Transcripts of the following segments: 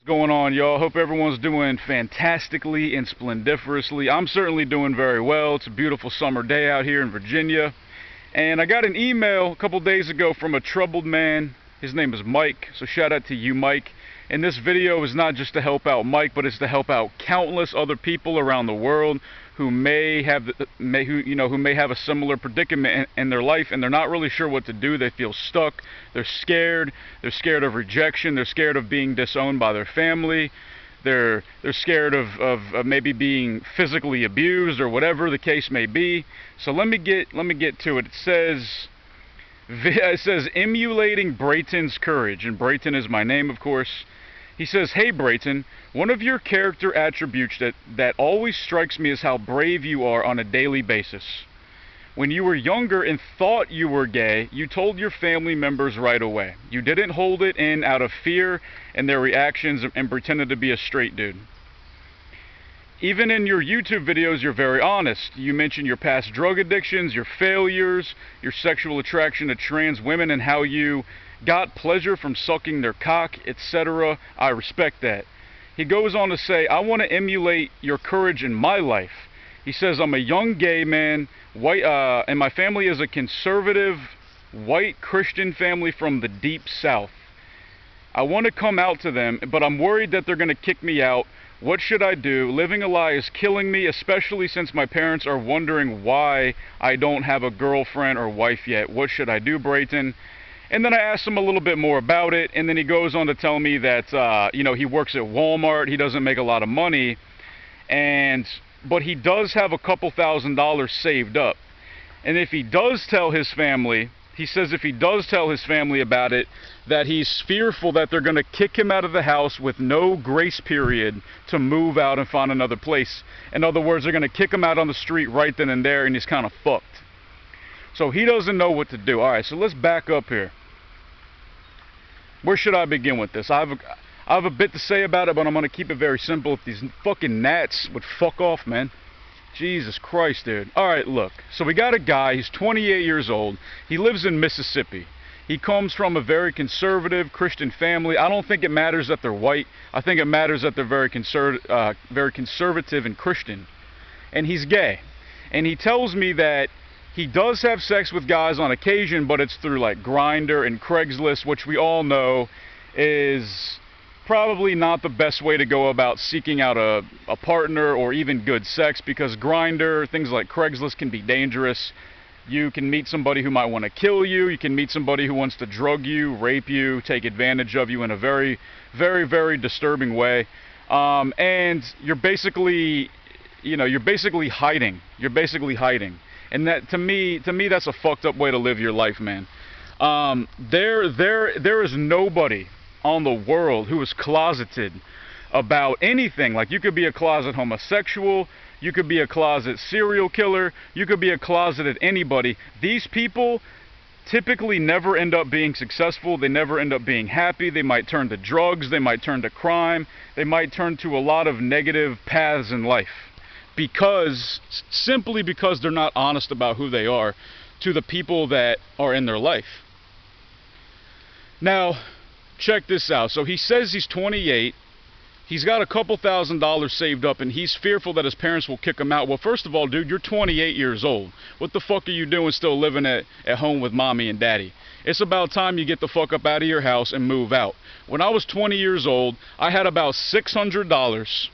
Going on, y'all? Hope everyone's doing fantastically and splendiferously. I'm certainly doing very well. It's a beautiful summer day out here in Virginia, and I got an email a couple days ago from a troubled man. His name is Mike, so shout out to you, Mike. And this video is not just to help out Mike, but it's to help out countless other people around the world who may have a similar predicament in their life, and they're not really sure what to do. They feel stuck. They're scared. They're scared of rejection. They're scared of being disowned by their family. They're scared of maybe being physically abused or whatever the case may be. So let me get to it. It says emulating Brayton's courage, and Brayton is my name, of course. He says, "Hey Brayton, one of your character attributes that always strikes me is how brave you are on a daily basis. When you were younger and thought you were gay, you told your family members right away. You didn't hold it in out of fear and their reactions and pretended to be a straight dude. Even in your YouTube videos, you're very honest. You mention your past drug addictions, your failures, your sexual attraction to trans women, and how you got pleasure from sucking their cock, etc. I respect that." He goes on to say, "I want to emulate your courage in my life." He says, "I'm a young gay man, white, and my family is a conservative, white Christian family from the deep South. I want to come out to them, but I'm worried that they're going to kick me out. What should I do? Living a lie is killing me, especially since my parents are wondering why I don't have a girlfriend or wife yet. What should I do, Brayton?" And then I asked him a little bit more about it, and then he goes on to tell me that, he works at Walmart, he doesn't make a lot of money, but he does have a couple $1,000s saved up. And if he does tell his family, he says if he does tell his family about it, that he's fearful that they're going to kick him out of the house with no grace period to move out and find another place. In other words, they're going to kick him out on the street right then and there, and he's kind of fucked. So he doesn't know what to do. Alright, so let's back up here. Where should I begin with this? I have a bit to say about it, but I'm going to keep it very simple. If these fucking gnats would fuck off, man. Jesus Christ, dude. Alright, look. So we got a guy, he's 28 years old. He lives in Mississippi. He comes from a very conservative Christian family. I don't think it matters that they're white. I think it matters that they're very conservative and Christian. And he's gay. And he tells me that he does have sex with guys on occasion, but it's through like Grindr and Craigslist, which we all know is probably not the best way to go about seeking out a partner or even good sex, because Grindr, things like Craigslist, can be dangerous. You can meet somebody who might want to kill you. You can meet somebody who wants to drug you, rape you, take advantage of you in a very, very, very disturbing way. And you're basically hiding. You're basically hiding. And that, to me, that's a fucked up way to live your life, man. There is nobody on the world who is closeted about anything. Like, you could be a closet homosexual, you could be a closet serial killer, you could be a closeted anybody. These people typically never end up being successful. They never end up being happy. They might turn to drugs, they might turn to crime, they might turn to a lot of negative paths in life. Simply because they're not honest about who they are to the people that are in their life. Now, check this out. So he says he's 28, he's got a couple $1,000s saved up, and he's fearful that his parents will kick him out. Well, first of all, dude, you're 28 years old. What the fuck are you doing still living at home with mommy and daddy? It's about time you get the fuck up out of your house and move out. When I was 20 years old, I had about $600.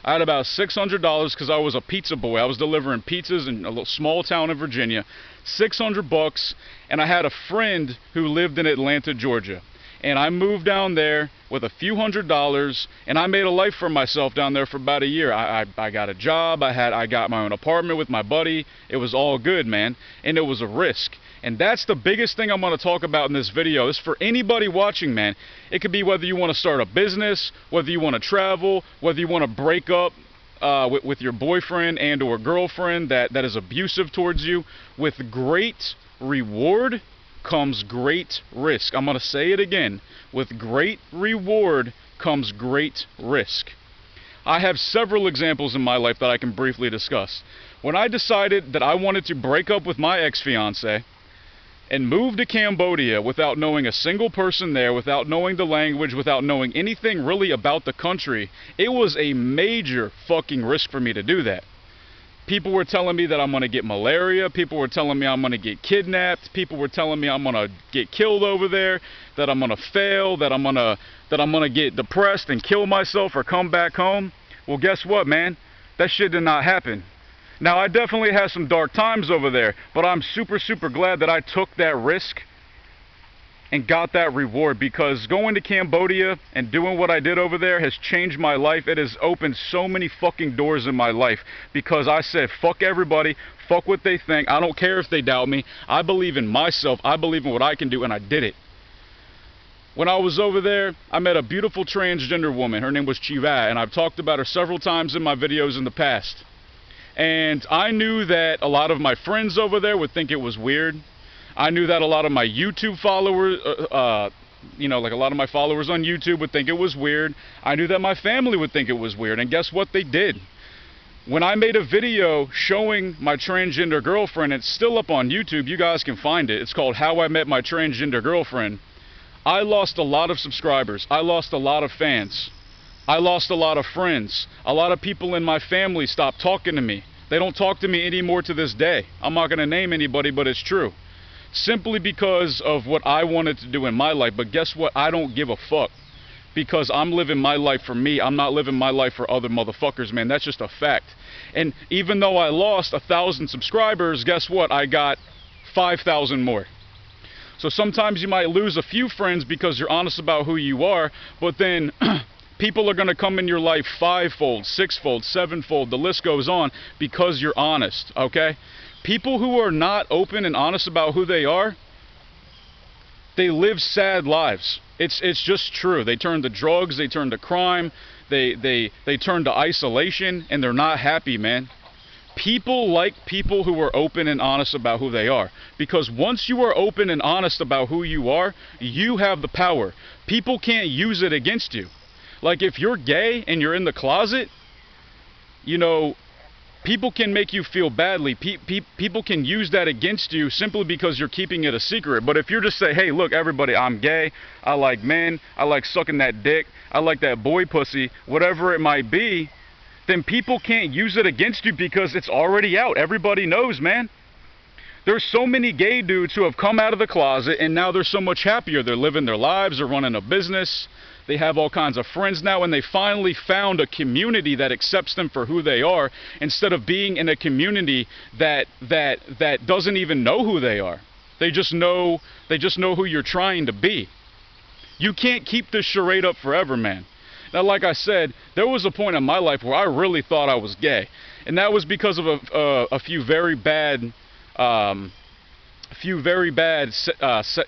I had about $600 because I was a pizza boy. I was delivering pizzas in a little small town in Virginia. $600, and I had a friend who lived in Atlanta, Georgia. And I moved down there with a few $100s, and I made a life for myself down there for about a year. I got a job. I got my own apartment with my buddy. It was all good, man. And it was a risk. And that's the biggest thing I'm going to talk about in this video. This is for anybody watching, man. It could be whether you want to start a business, whether you want to travel, whether you want to break up with your boyfriend and or girlfriend that is abusive towards you. With great reward comes great risk. I'm going to say it again. With great reward comes great risk. I have several examples in my life that I can briefly discuss. When I decided that I wanted to break up with my ex-fiance, and move to Cambodia without knowing a single person there, without knowing the language, without knowing anything really about the country, it was a major fucking risk for me to do that. People were telling me that I'm going to get malaria. People were telling me I'm going to get kidnapped. People were telling me I'm going to get killed over there, that I'm going to fail, that I'm going to get depressed and kill myself or come back home. Well, guess what, man? That shit did not happen. Now, I definitely had some dark times over there, but I'm super, super glad that I took that risk and got that reward, because going to Cambodia and doing what I did over there has changed my life. It has opened so many fucking doors in my life, because I said, fuck everybody, fuck what they think, I don't care if they doubt me, I believe in myself, I believe in what I can do, and I did it. When I was over there, I met a beautiful transgender woman. Her name was Chiva, and I've talked about her several times in my videos in the past. And I knew that a lot of my friends over there would think it was weird. I knew that a lot of my YouTube followers, like a lot of my followers on YouTube would think it was weird. I knew that my family would think it was weird, and guess what they did? When I made a video showing my transgender girlfriend, it's still up on YouTube, you guys can find it. It's called How I Met My Transgender Girlfriend. I lost a lot of subscribers. I lost a lot of fans. I lost a lot of friends. A lot of people in my family stopped talking to me. They don't talk to me anymore to this day. I'm not going to name anybody, but it's true. Simply because of what I wanted to do in my life. But guess what? I don't give a fuck. Because I'm living my life for me. I'm not living my life for other motherfuckers, man. That's just a fact. And even though I lost 1,000 subscribers, guess what? I got 5,000 more. So sometimes you might lose a few friends because you're honest about who you are, but then people are going to come in your life 5-fold, 6-fold, 7-fold, the list goes on, because you're honest, okay? People who are not open and honest about who they are, they live sad lives. It's just true. They turn to drugs, they turn to crime, they turn to isolation, and they're not happy, man. People like people who are open and honest about who they are. Because once you are open and honest about who you are, you have the power. People can't use it against you. Like if you're gay and you're in the closet, you know, people can make you feel badly. People can use that against you simply because you're keeping it a secret. But if you're just say, hey, look, everybody, I'm gay, I like men, I like sucking that dick, I like that boy pussy, whatever it might be, then people can't use it against you because it's already out. Everybody knows, man. There's so many gay dudes who have come out of the closet and now they're so much happier. They're living their lives, they're running a business, they have all kinds of friends now, and they finally found a community that accepts them for who they are, instead of being in a community that doesn't even know who they are. They just know who you're trying to be. You can't keep this charade up forever, man. Now, like I said, there was a point in my life where I really thought I was gay, and that was because of a few very bad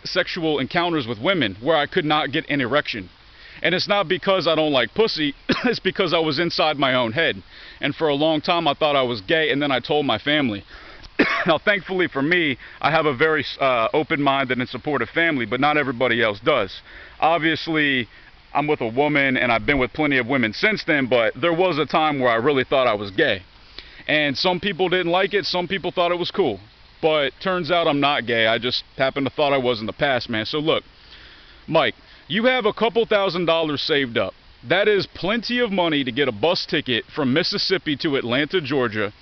sexual encounters with women where I could not get an erection. And it's not because I don't like pussy, it's because I was inside my own head. And for a long time I thought I was gay, and then I told my family. Now, thankfully for me, I have a very open-minded and supportive family, but not everybody else does. Obviously, I'm with a woman, and I've been with plenty of women since then, but there was a time where I really thought I was gay. And some people didn't like it, some people thought it was cool. But turns out I'm not gay, I just happened to thought I was in the past, man. So look, Mike, you have a couple $1,000s saved up. That is plenty of money to get a bus ticket from Mississippi to Atlanta, Georgia,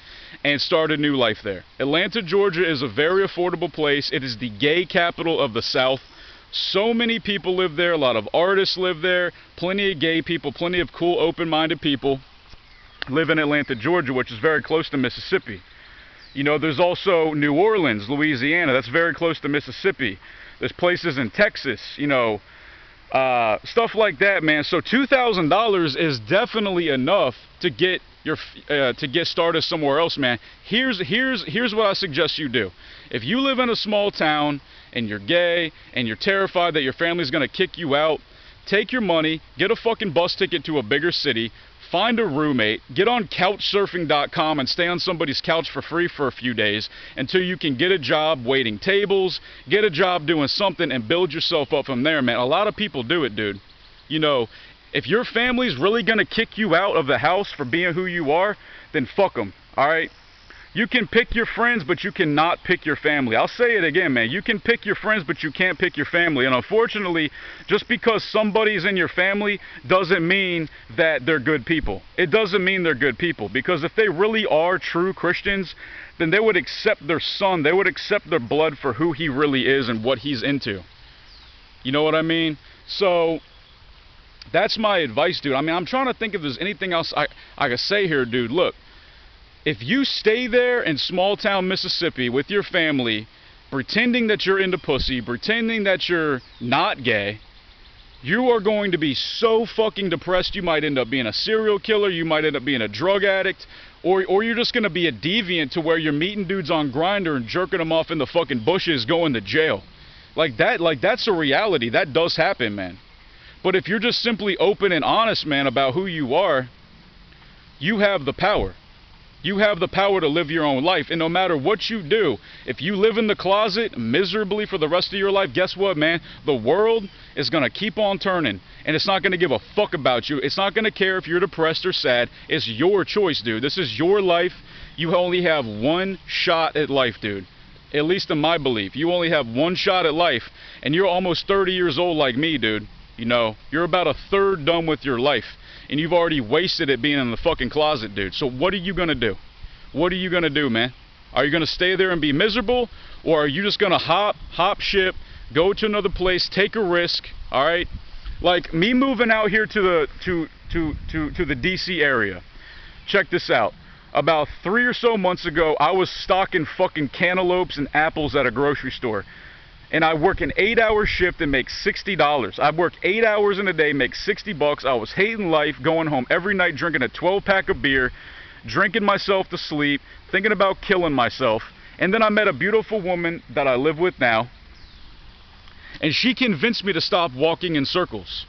and start a new life there. Atlanta, Georgia is a very affordable place. It is the gay capital of the South. So many people live there, a lot of artists live there, plenty of gay people, plenty of cool, open-minded people live in Atlanta, Georgia, which is very close to Mississippi. You know, there's also New Orleans, Louisiana, that's very close to Mississippi. There's places in Texas, you know, stuff like that, man. So $2,000 is definitely enough to get started somewhere else, man. Here's what I suggest you do. If you live in a small town and you're gay and you're terrified that your family's gonna kick you out, take your money, get a fucking bus ticket to a bigger city, find a roommate, get on couchsurfing.com and stay on somebody's couch for free for a few days until you can get a job waiting tables, get a job doing something, and build yourself up from there, man. A lot of people do it, dude. You know, if your family's really gonna kick you out of the house for being who you are, then fuck them, alright? You can pick your friends, but you cannot pick your family. I'll say it again, man. You can pick your friends, but you can't pick your family. And unfortunately, just because somebody's in your family doesn't mean that they're good people. It doesn't mean they're good people. Because if they really are true Christians, then they would accept their son. They would accept their blood for who he really is and what he's into. You know what I mean? So that's my advice, dude. I mean, I'm trying to think if there's anything else I could say here, dude. Look. If you stay there in small town Mississippi with your family, pretending that you're into pussy, pretending that you're not gay, you are going to be so fucking depressed. You might end up being a serial killer, you might end up being a drug addict, or you're just going to be a deviant to where you're meeting dudes on Grindr and jerking them off in the fucking bushes going to jail. That's a reality. That does happen, man. But if you're just simply open and honest, man, about who you are, you have the power. You have the power to live your own life, and no matter what you do, if you live in the closet miserably for the rest of your life, guess what, man? The world is going to keep on turning, and it's not going to give a fuck about you. It's not going to care if you're depressed or sad. It's your choice, dude. This is your life. You only have one shot at life, dude. At least in my belief. You only have one shot at life, and you're almost 30 years old like me, dude. You know, you're about a third done with your life. And you've already wasted it being in the fucking closet, dude. So what are you going to do? What are you going to do, man? Are you going to stay there and be miserable? Or are you just going to hop ship, go to another place, take a risk, all right? Like me moving out here to the DC area. Check this out. About 3 or so months ago, I was stocking fucking cantaloupes and apples at a grocery store. And I work an 8-hour shift and make $60. I work 8 hours in a day, make $60. I was hating life, going home every night, drinking a 12-pack of beer, drinking myself to sleep, thinking about killing myself. And then I met a beautiful woman that I live with now. And she convinced me to stop walking in circles.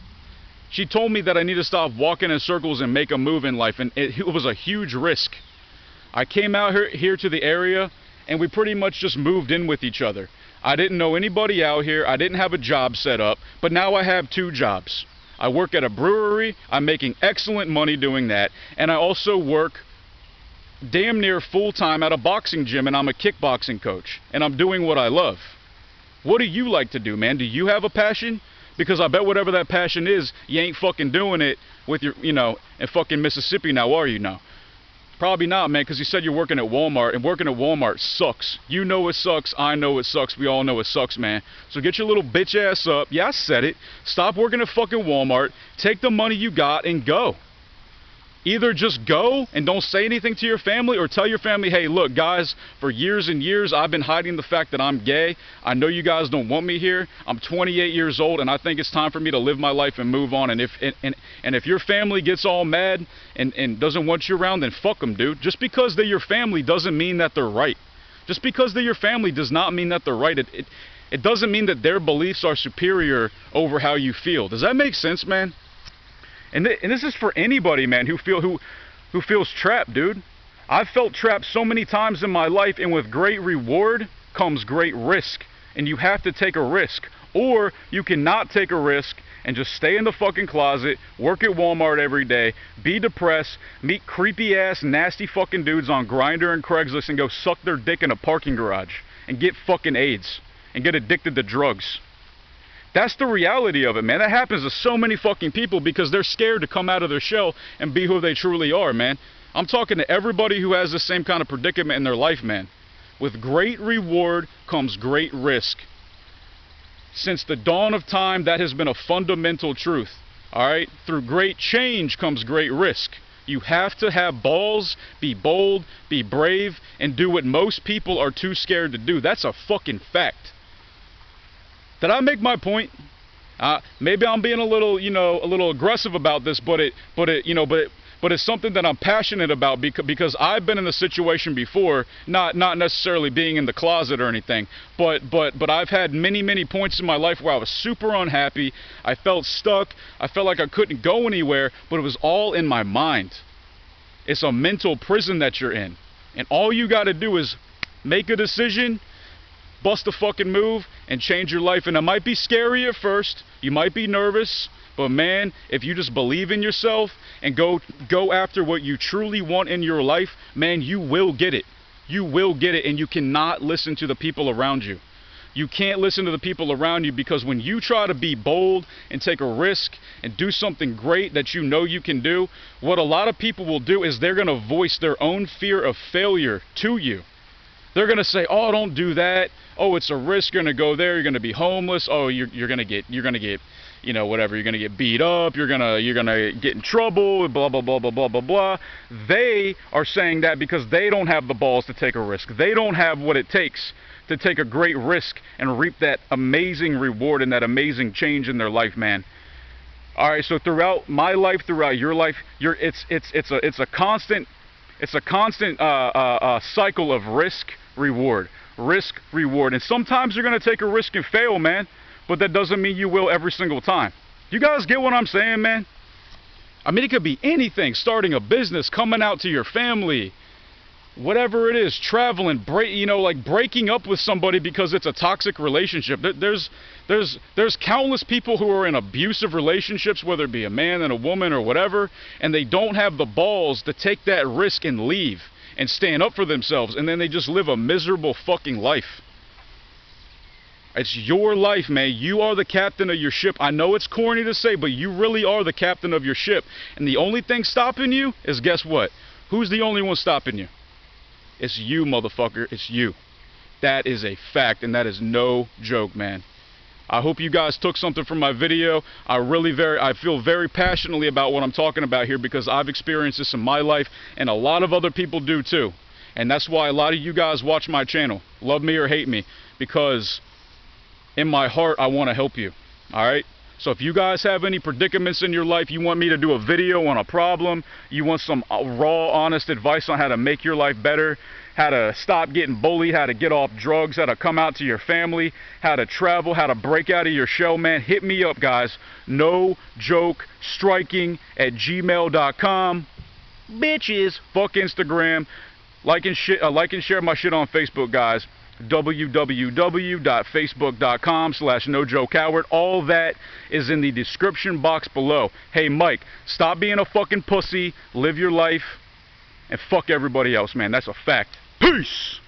She told me that I need to stop walking in circles and make a move in life. And it was a huge risk. I came out here to the area, and we pretty much just moved in with each other. I didn't know anybody out here. I didn't have a job set up, but now I have 2 jobs. I work at a brewery. I'm making excellent money doing that. And I also work damn near full-time at a boxing gym, and I'm a kickboxing coach. And I'm doing what I love. What do you like to do, man? Do you have a passion? Because I bet whatever that passion is, you ain't fucking doing it with your, you know, in fucking Mississippi now, are you now? Probably not, man, because you said you're working at Walmart, and working at Walmart sucks. You know it sucks, I know it sucks, we all know it sucks, man. So get your little bitch ass up. Yeah, I said it. Stop working at fucking Walmart, take the money you got, and go. Either just go and don't say anything to your family, or tell your family, hey, look, guys, for years and years, I've been hiding the fact that I'm gay. I know you guys don't want me here. I'm 28 years old, and I think it's time for me to live my life and move on. And if your family gets all mad and doesn't want you around, then fuck them, dude. Just because they're your family doesn't mean that they're right. Just because they're your family does not mean that they're right. It doesn't mean that their beliefs are superior over how you feel. Does that make sense, man? And this is for anybody, man, who feels trapped, dude. I've felt trapped so many times in my life, and with great reward comes great risk. And you have to take a risk. Or you cannot take a risk and just stay in the fucking closet, work at Walmart every day, be depressed, meet creepy ass, nasty fucking dudes on Grindr and Craigslist, and go suck their dick in a parking garage and get fucking AIDS and get addicted to drugs. That's the reality of it, man. That happens to so many fucking people because they're scared to come out of their shell and be who they truly are, man. I'm talking to everybody who has the same kind of predicament in their life, man. With great reward comes great risk. Since the dawn of time, that has been a fundamental truth, all right? Through great change comes great risk. You have to have balls, be bold, be brave, and do what most people are too scared to do. That's a fucking fact. Did I make my point? Maybe I'm being a little aggressive about this, but it's something that I'm passionate about because I've been in the situation before, not necessarily being in the closet or anything, but I've had many points in my life where I was super unhappy. I felt stuck. I felt like I couldn't go anywhere, but it was all in my mind. It's a mental prison that you're in, and all you got to do is make a decision, bust a fucking move, and change your life. And it might be scary at first, you might be nervous, but man, if you just believe in yourself and go after what you truly want in your life, man, you will get it. You will get it, and you cannot listen to the people around you. You can't listen to the people around you, because when you try to be bold and take a risk and do something great that you know you can do, what a lot of people will do is they're going to voice their own fear of failure to you. They're going to say, oh, don't do that. Oh, it's a risk. You're going to go there. You're going to be homeless. Oh, you're going to get, you know, whatever. You're going to get beat up. You're going to get in trouble, blah, blah, blah, blah, blah, blah, blah. They are saying that because they don't have the balls to take a risk. They don't have what it takes to take a great risk and reap that amazing reward and that amazing change in their life, man. All right, so throughout my life, throughout your life, it's a constant cycle of risk reward, and sometimes you're gonna take a risk and fail, man, but that doesn't mean you will every single time. You guys get what I'm saying, man? I mean, it could be anything: starting a business, coming out to your family, whatever it is, traveling, breaking up with somebody because it's a toxic relationship. There's countless people who are in abusive relationships, whether it be a man and a woman or whatever, and they don't have the balls to take that risk and leave and stand up for themselves, and then they just live a miserable fucking life. It's your life, man. You are the captain of your ship. I know it's corny to say, but you really are the captain of your ship. And the only thing stopping you is, guess what? Who's the only one stopping you? It's you, motherfucker. It's you. That is a fact, and that is no joke, man. I hope you guys took something from my video. I feel very passionately about what I'm talking about here, because I've experienced this in my life, and a lot of other people do too. And that's why a lot of you guys watch my channel, love me or hate me, because in my heart I want to help you. Alright? So if you guys have any predicaments in your life, you want me to do a video on a problem, you want some raw, honest advice on how to make your life better, how to stop getting bullied, how to get off drugs, how to come out to your family, how to travel, how to break out of your shell, man, hit me up, guys. No joke striking at gmail.com. Bitches. Fuck Instagram. Like and share my shit on Facebook, guys. www.facebook.com/nojokehoward. All that is in the description box below. Hey Mike, stop being a fucking pussy, live your life, and fuck everybody else, man. That's a fact. Peace!